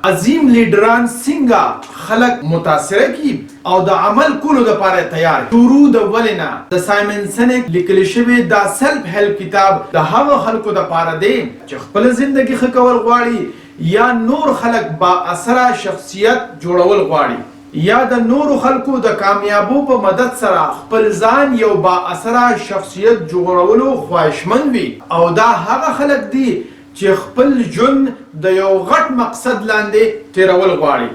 عظیم لیډران څنګه خلک متاثر کی او د عمل کولو لپاره تیار. شروع د ولنا د سایمن سینک لیکل شوی دا سیلف هیلپ کتاب د هغو خلکو لپاره دی چې خپل ژوندۍ ښه کول غواړي یا نور خلک با اثر شخصیت جوړول غواړي یا د نورو خلکو د کامیابو په مدد سره خپل ځان یو با اثر شخصیت جوړولو خواهشمند وي او دا هغه خلک دي چې خپل ژوند د یو غټ مقصد لاندې تیرول غواړي.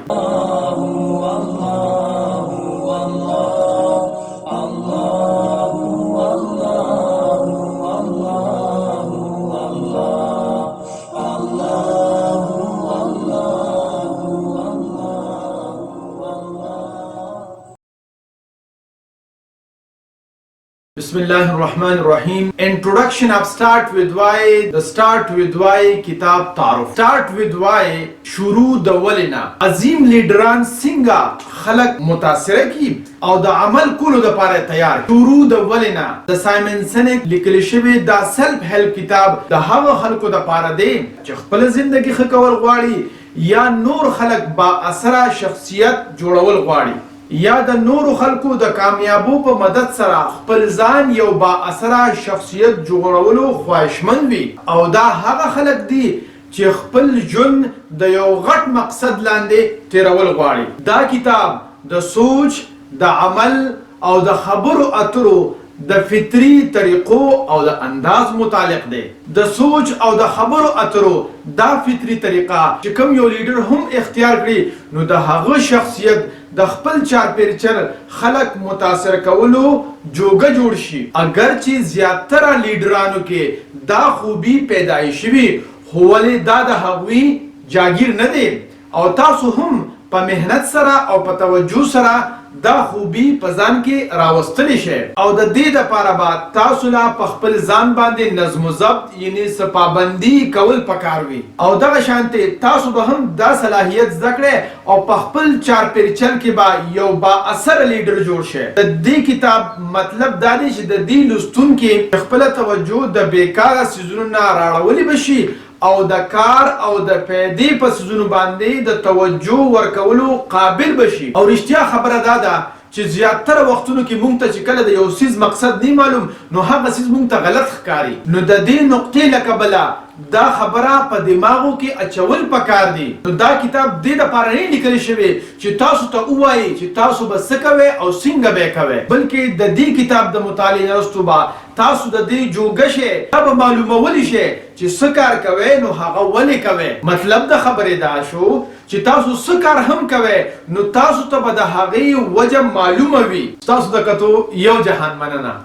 Bismillah ar-Rahman ar-Rahim. Introduction of Start With Why. The Start With Why किताब तारुफ. Start With Why शुरू द वलिना عظیم لیډران څنګه خلک متاثر کی او د عمل کولو لپاره تیار. شروع د ولنا د سایمن سینک لیکل شوی دا سیلف هیلپ کتاب د هغو خلکو لپاره دی چې خپل ژوندۍ ښه کول غواړي یا نور خلک با اثر شخصیت جوړول غواړي یا د نورو خلکو د کامیابو په مدد سره خپل ځان یو با اثر شخصیت جوړولو خواهشمند وي او دا هغه خلک دي چې خپل ژوند د یو غټ مقصد لاندې تیرول غواړي. دا کتاب د سوچ، د عمل او د خبرو اترو د فطری طریقو او د انداز متعلق دی. د سوچ او د خبرو اترو دا فطری طریقه چې کوم یو لیډر هم اختیار کړي نو د هغه شخصیت د خپل چارپیرچر خلک متاثر کولو جوګه جوړ شي. اگر چې زیاتره لیډرانو کې دا خوبي پیدایشي وي خو ولې دا د هغوی جاگیر نه دی او تاسو هم په مهنت سره او په توجه سره دا خوبي په ځان کې راوستلی شئ او د دې دپاره به تاسو لا په خپل ځان باندې نظم و ضبط یعنی څه پابندي کول پکار وي او دغه شانتې تاسو به هم دا صلاحیت زده کړئ او په خپل چارپیرچل کې به یو با اثر لیډر جوړ شئ. د دې کتاب مطلب دا دی چې د دې لوستونکي خپله توجه د بیکاره څیزونو نه راړولې به شي او د کار او د پیدې په څیزونو باندې د توجه ورکولو قابل بشي. او رښتیا خبره دا ده چې زیاتره وختونو کې مونږ ته چې کله د یو څیز مقصد نه معلوم نو هغه څیز مونږ ته غلط ښکاري. نو د دې نقطې له کبله دا خبره په دماغو کې اچول پکار دي. نو دا کتاب دې دپاره نه لیکل شوی چې تاسو ته ووایي چې تاسو به څه کوئ او څنګه به یې کوئ بلکې د دې کتاب د مطالعې نه وروسته به تاسو د دې جوګه شئ دا به معلومولی شئ چې څه کار کوئ نو هغه ولې کوئ. مطلب د خبرې دا شو چې تاسو څه کار هم کوئ نو تاسو ته به د هغې وجه معلومه وي. تاسو د کتو یو جهان مننه.